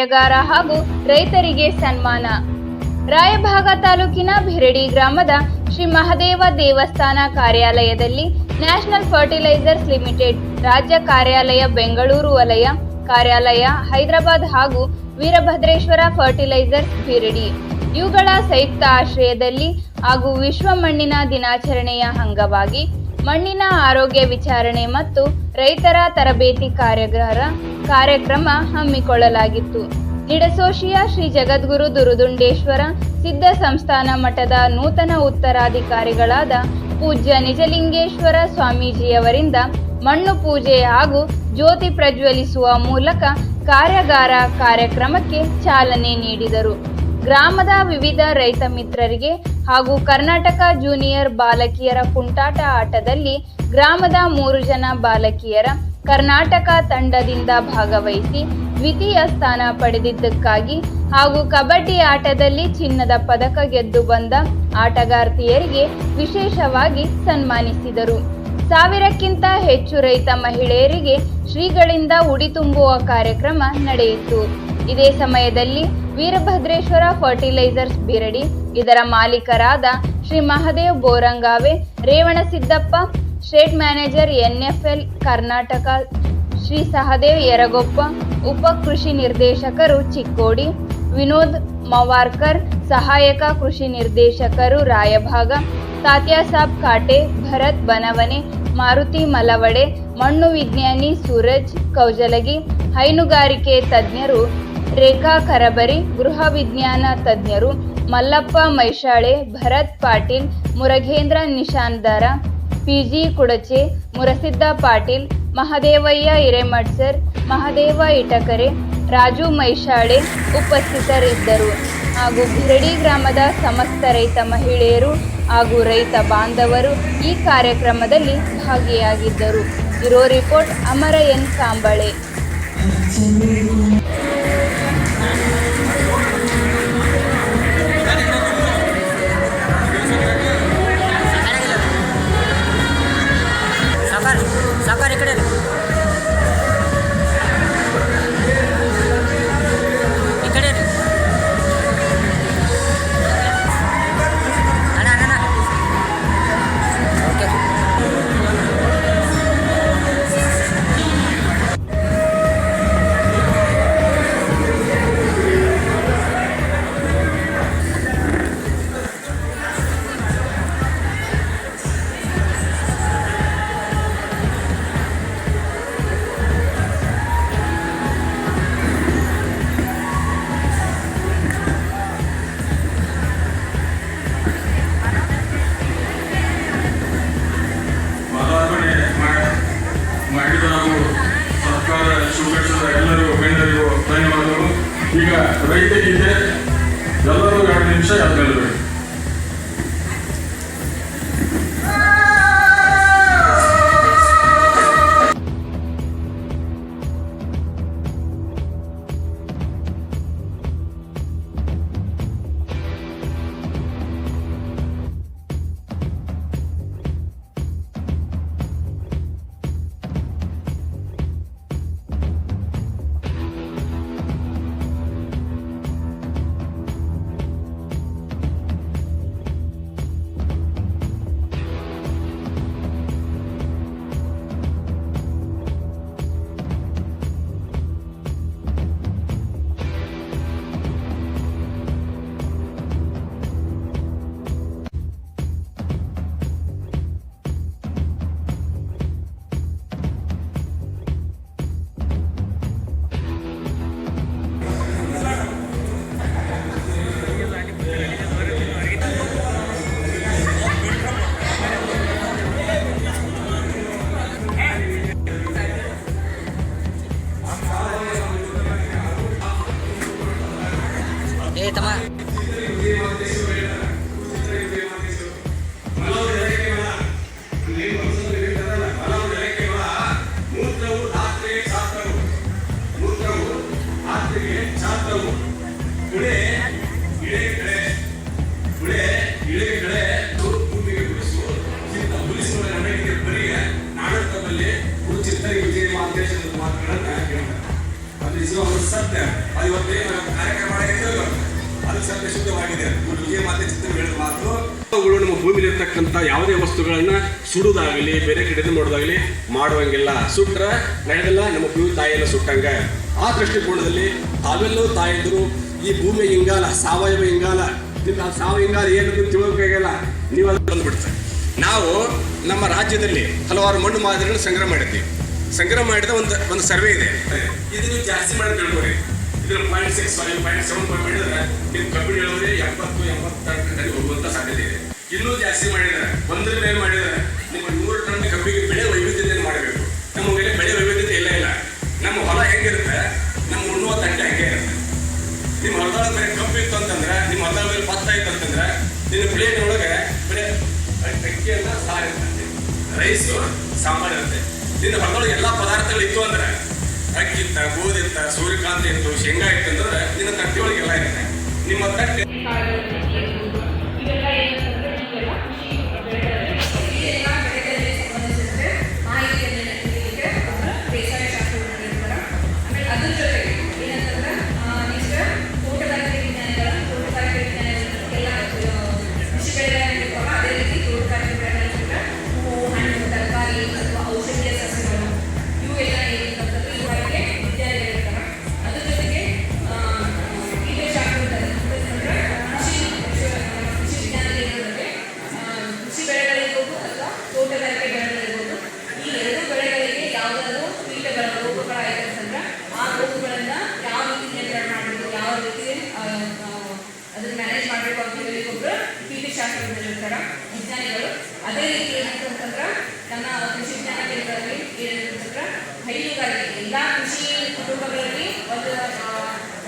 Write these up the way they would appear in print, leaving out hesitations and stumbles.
ಕಾರ್ಯಾಗಾರ ಹಾಗೂ ರೈತರಿಗೆ ಸನ್ಮಾನ. ರಾಯಭಾಗ ತಾಲೂಕಿನ ಭಿರಡಿ ಗ್ರಾಮದ ಶ್ರೀ ಮಹದೇವ ದೇವಸ್ಥಾನ ಕಾರ್ಯಾಲಯದಲ್ಲಿ ನ್ಯಾಷನಲ್ ಫರ್ಟಿಲೈಸರ್ಸ್ ಲಿಮಿಟೆಡ್ ರಾಜ್ಯ ಕಾರ್ಯಾಲಯ ಬೆಂಗಳೂರು ವಲಯ ಕಾರ್ಯಾಲಯ ಹೈದರಾಬಾದ್ ಹಾಗೂ ವೀರಭದ್ರೇಶ್ವರ ಫರ್ಟಿಲೈಸರ್ಸ್ ಭಿರಡಿ ಇವುಗಳ ಸಂಯುಕ್ತ ಆಶ್ರಯದಲ್ಲಿ ಹಾಗೂ ವಿಶ್ವ ಮಣ್ಣಿನ ದಿನಾಚರಣೆಯ ಅಂಗವಾಗಿ ಮಣ್ಣಿನ ಆರೋಗ್ಯ ವಿಚಾರಣೆ ಮತ್ತು ರೈತರ ತರಬೇತಿ ಕಾರ್ಯಕ್ರಮ ಹಮ್ಮಿಕೊಳ್ಳಲಾಗಿತ್ತು. ನಿಡಸೋಶಿಯ ಶ್ರೀ ಜಗದ್ಗುರು ದುರುದುಂಡೇಶ್ವರ ಸಿದ್ಧ ಸಂಸ್ಥಾನ ಮಠದ ನೂತನ ಉತ್ತರಾಧಿಕಾರಿಗಳಾದ ಪೂಜ್ಯ ನಿಜಲಿಂಗೇಶ್ವರ ಸ್ವಾಮೀಜಿಯವರಿಂದ ಮಣ್ಣು ಪೂಜೆ ಹಾಗೂ ಜ್ಯೋತಿ ಪ್ರಜ್ವಲಿಸುವ ಮೂಲಕ ಕಾರ್ಯಾಗಾರ ಕಾರ್ಯಕ್ರಮಕ್ಕೆ ಚಾಲನೆ ನೀಡಿದರು. ಗ್ರಾಮದ ವಿವಿಧ ರೈತ ಮಿತ್ರರಿಗೆ ಹಾಗೂ ಕರ್ನಾಟಕ ಜೂನಿಯರ್ ಬಾಲಕಿಯರ ಕುಂಟಾಟ ಆಟದಲ್ಲಿ ಗ್ರಾಮದ 3 ಜನ ಬಾಲಕಿಯರ ಕರ್ನಾಟಕ ತಂಡದಿಂದ ಭಾಗವಹಿಸಿ ದ್ವಿತೀಯ ಸ್ಥಾನ ಪಡೆದಿದ್ದಕ್ಕಾಗಿ ಹಾಗೂ ಕಬಡ್ಡಿ ಆಟದಲ್ಲಿ ಚಿನ್ನದ ಪದಕ ಗೆದ್ದು ಬಂದ ಆಟಗಾರ್ತಿಯರಿಗೆ ವಿಶೇಷವಾಗಿ ಸನ್ಮಾನಿಸಿದರು. 1000ಕ್ಕಿಂತ ಹೆಚ್ಚು ರೈತ ಮಹಿಳೆಯರಿಗೆ ಶ್ರೀಗಳಿಂದ ಉಡಿ ತುಂಬುವ ಕಾರ್ಯಕ್ರಮ ನಡೆಯಿತು. ಇದೇ ಸಮಯದಲ್ಲಿ ವೀರಭದ್ರೇಶ್ವರ ಫರ್ಟಿಲೈಸರ್ಸ್ ಬಿರಡಿ ಇದರ ಮಾಲೀಕರಾದ Shri Mahadev Borangave, Revanasiddappa, state manager NFL Karnataka Shri Sahadev Yaragoppa, ಉಪ ಕೃಷಿ ನಿರ್ದೇಶಕರು ಚಿಕ್ಕೋಡಿ, ವಿನೋದ್ ಮವಾರ್ಕರ್, ಸಹಾಯಕ ಕೃಷಿ ನಿರ್ದೇಶಕರು ರಾಯಭಾಗ, ತಾತ್ಯಾಸಾಬ್ ಕಾಟೆ, ಭರತ್ ಬನವನೆ, ಮಾರುತಿ ಮಲವಡೆ, ಮಣ್ಣು ವಿಜ್ಞಾನಿ ಸೂರಜ್ ಕೌಜಲಗಿ, ಹೈನುಗಾರಿಕೆ ತಜ್ಞರು ರೇಖಾ ಕರಬರಿ, ಗೃಹ ವಿಜ್ಞಾನ ತಜ್ಞರು ಮಲ್ಲಪ್ಪ ಮೈಶಾಳೆ, ಭರತ್ ಪಾಟೀಲ್, ಮುರಘೇಂದ್ರ ನಿಶಾಂದರ, PG ಕುಡಚೆ, ಮುರಸಿದ್ದ ಪಾಟೀಲ್, ಮಹದೇವಯ್ಯ ಹಿರೇಮಠ್ಸರ್, ಮಹದೇವ ಇಟಕರೆ, ರಾಜು ಮೈಶಾಳೆ ಉಪಸ್ಥಿತರಿದ್ದರು. ಹಾಗೂ ಭಿರಡಿ ಗ್ರಾಮದ ಸಮಸ್ತ ರೈತ ಮಹಿಳೆಯರು ಹಾಗೂ ರೈತ ಬಾಂಧವರು ಈ ಕಾರ್ಯಕ್ರಮದಲ್ಲಿ ಭಾಗಿಯಾಗಿದ್ದರು. ಇರೋ ರಿಪೋರ್ಟ್ ಅಮರ ಎನ್ ಕಾಂಬಳೆ. ಸಾಕಾರ ಈ ಕಡೆ ಮಾಡಿದ ನಾವು ಸರ್ಕಾರ ಶುಭಾಶಯದ ಎಲ್ಲರಿಗೂ ಗಣ್ಯರಿಗೂ ಧನ್ಯವಾದಗಳು. ಈಗ ರೈತರಿಗೆ ಎಲ್ಲರೂ 2 ನಿಮಿಷ ಯಾವ್ದು ನಮ್ಮ ಭೂಮಿಲಿ ಇರ್ತಕ್ಕಂಥ ಯಾವುದೇ ವಸ್ತುಗಳನ್ನ ಸುಡುವುದಾಗಲಿ ಬೇರೆ ಕಡೆ ಇದು ಮಾಡೋದಾಗಲಿ ಮಾಡುವಂಗಿಲ್ಲ. ಸುಟ್ರ ನಡೆದಲ್ಲ ನಮ್ಮ ಭೂಮಿ ತಾಯಿಯನ್ನು ಸುಟ್ಟಂಗ. ಆ ದೃಷ್ಟಿಕೋನದಲ್ಲಿ ತಾವೆಲ್ಲರೂ ತಾಯಿದ್ರು ಈ ಭೂಮಿಯ ಇಂಗಾಲ ಸಾವಯವ ಇಂಗಾಲ ಸಾವಯವ ಇಂಗಾಲ ಏನಂತ ತಿಳ್ಬೇಕಾಗಿಲ್ಲ, ನೀವು ಅದು ಬಂದ್ಬಿಡ್ತಾರೆ. ನಾವು ನಮ್ಮ ರಾಜ್ಯದಲ್ಲಿ ಹಲವಾರು ಮಣ್ಣು ಮಾದರಿಗಳನ್ನು ಸಂಗ್ರಹ ಮಾಡಿದ್ವಿ. ಸಂಗ್ರಹ ಮಾಡಿದ ಒಂದು ಸರ್ವೆ ಇದೆ, ಇದನ್ನು ಜಾಸ್ತಿ ಮಾಡಿ ತಿಳ್ಕೊರಿ. ಇದರ 0.65 0.7 ಮಾಡಿದ್ರೆ ನಿಮ್ಮ ಕಬ್ಬಿಣ ಇಳುವರಿ 70-80 ಟನ್ ಹೋಗುವಂತ ಸಾಧ್ಯತೆ ಇದೆ. ಇನ್ನೂ ಜಾಸ್ತಿ ಮಾಡಿದ್ರೆ 1 ಮೇಲೆ ಮಾಡಿದ್ರೆ ನಿಮ್ಮ 100 ಟನ್ ಕಬ್ಬಿಗೆ ಬೆಳೆ ವೈವಿಧ್ಯತೆಯನ್ನು ಮಾಡಬೇಕು. ನಮ್ಮ ಮೇಲೆ ಬೆಳೆ ವೈವಿಧ್ಯತೆ ಇಲ್ಲ. ನಮ್ಮ ಹೊಲ ಹೆಂಗಿರುತ್ತೆ, ನಮ್ಮ ಉಣ್ಣುವ ತಟ್ಟೆ ಹಂಗೆ ಇರುತ್ತೆ. ನಿಮ್ಮ ಹೊಲದ ಮೇಲೆ ಕಬ್ಬು ಇತ್ತು ಅಂತಂದ್ರೆ, ನಿಮ್ಮ ಹೊಲದ ಮೇಲೆ ಭತ್ತ ಇತ್ತು ಅಂತಂದ್ರೆ, ನಿನ್ನ ಪ್ಲೇಟ್ ಒಳಗೆ ಬರೀ ಅಕ್ಕಿಯನ್ನ ಸಾರು ಇರ್ತದೆ, ರೈಸು ಸಾಂಬಾರು ಇರುತ್ತೆ. ನಿನ್ನ ಹೊಲದೊಳಗೆ ಎಲ್ಲ ಪದಾರ್ಥಗಳು ಇತ್ತು ಅಂದ್ರೆ ಅಕ್ಕಿ ಇತ್ತ, ಗೋಧಿ ಇತ್ತ, ಸೂರ್ಯಕಾಂತಿ ಇತ್ತು, ಶೇಂಗಾ ಇತ್ತು ಅಂತಂದ್ರೆ ನಿನ್ನ ತಟ್ಟೆ ಒಳಗೆ ಎಲ್ಲ ಇರುತ್ತೆ. ನಿಮ್ಮ ತಟ್ಟೆ ಅದನ್ನ ಮ್ಯಾನೇಜ್ ಮಾಡಬೇಕು ಅಂತ ಹೇಳಿ ಒಬ್ಬರು ಕೀಟಶಾಸ್ತ್ರಜ್ಞರಿರ್ತಾರ, ವಿಜ್ಞಾನಿಗಳು. ಅದೇ ರೀತಿ ಏನಂತಂದ್ರೆ ನನ್ನ ಕೃಷಿ ವಿಜ್ಞಾನ ಕೇಂದ್ರದಲ್ಲಿ ಏನಂತಂದ್ರೆ ಹೈನುಗಾರಿಕೆ ಎಲ್ಲ ಕೃಷಿ ಕುಟುಂಬಗಳಲ್ಲಿ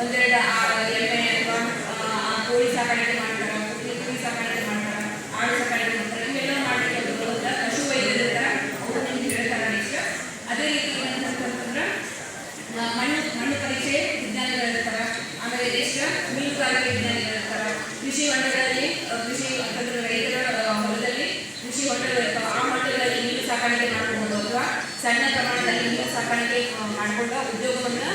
ಒಂದೆರಡು ಎಮ್ಮೆ ಅಥವಾ ಕೋಳಿ ಸಾಕಾಣಿಕೆ ಮಾಡ್ತಾರೆ, ಕುರಿ ಸಾಕಾಣಿಕೆ ಮಾಡ್ತಾರೆ, ಆಡು ಸಾಕಾಣಿಕೆ ಮಾಡ್ತಾರೆ. ಇವೆಲ್ಲ ಮಾಡಲಿಕ್ಕೆ ಪಶು ವೈದ್ಯರು ಇರ್ತಾರೆ, ಅವರು ನಿಮ್ಗೆ ಹೇಳ್ತಾರೆ ನೆಕ್ಸ್ಟ್. ಅದೇ ರೀತಿ ಏನಂತಂದ್ರೆ ಮಣ್ಣು ಪರೀಕ್ಷೆ ವಿಜ್ಞಾನಿಗಳಿರ್ತಾರೆ. ಆಮೇಲೆ ನೆಕ್ಸ್ಟ್ ಮೀನುಗಾರಿಕೆ ವಿಜ್ಞಾನಿಗಳಿರ್ತಾರೆ. ಕೃಷಿ ಹೊಂಡಗಳಲ್ಲಿ ಕೃಷಿ ಅಂತಂದ್ರೆ ರೈತರ ಹೊಲದಲ್ಲಿ ಕೃಷಿ ಹೊಂಡಗಳಿರ್ತಾವೆ. ಆ ಹೊಂಡಗಳಲ್ಲಿ ಮೀನು ಸಾಕಾಣಿಕೆ ಮಾಡ್ಕೊಬೋದು ಅಥವಾ ಸಣ್ಣ ಪ್ರಮಾಣದಲ್ಲಿ ಮೀನು ಸಾಕಾಣಿಕೆ ಮಾಡ್ಕೊಂಡು ಉದ್ಯೋಗವನ್ನು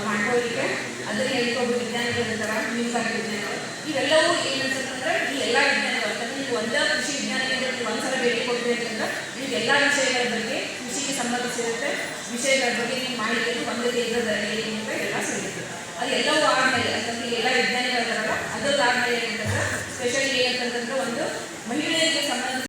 ಮಾಡ್ಕೊಳ್ಳಿಕ್ಕೆ ಅದನ್ನು ಹೇಳ್ಕೊಂಡು ವಿಜ್ಞಾನಿಗಳಿರ್ತಾರೆ, ಮೀನುಗಾರಿಕೆ ವಿಜ್ಞಾನಿಗಳು. ಇವೆಲ್ಲವೂ ಏನಂತಂದ್ರೆ ಈ ಎಲ್ಲ ವಿಜ್ಞಾನಿಗಳು ಅಂತಂದ್ರೆ ನೀವು ಒಂದೇ ಕೃಷಿ ವಿಜ್ಞಾನ ಕೇಂದ್ರಕ್ಕೆ ಒಂದ್ಸಲ ಭೇಟಿ ಕೊಡ್ತೀವಿ ಅಂತಂದ್ರೆ ನೀವು ಎಲ್ಲ ವಿಷಯಗಳ ಬಗ್ಗೆ ಕೃಷಿಗೆ ಸಂಬಂಧಿಸಿರುತ್ತೆ ವಿಷಯಗಳ ಬಗ್ಗೆ ನೀವು ಮಾಹಿತಿಯನ್ನು ಒಂದು ಕೇಂದ್ರದಲ್ಲಿ ಎಲ್ಲ ಸಿಗುತ್ತೆ. ಅದೆಲ್ಲವೂ ಆದ್ಮೇಲೆ ಅಂತಂದ್ರೆ ಎಲ್ಲ ವಿಜ್ಞಾನಿಗಳಿದಾರಲ್ಲ, ಅದಾದ್ಮೇಲೆ ಏನಂತಂದ್ರೆ ಸ್ಪೆಷಲಿ ಏನಂತಂದ್ರೆ ಒಂದು ಮಹಿಳೆಯರಿಗೆ ಸಂಬಂಧ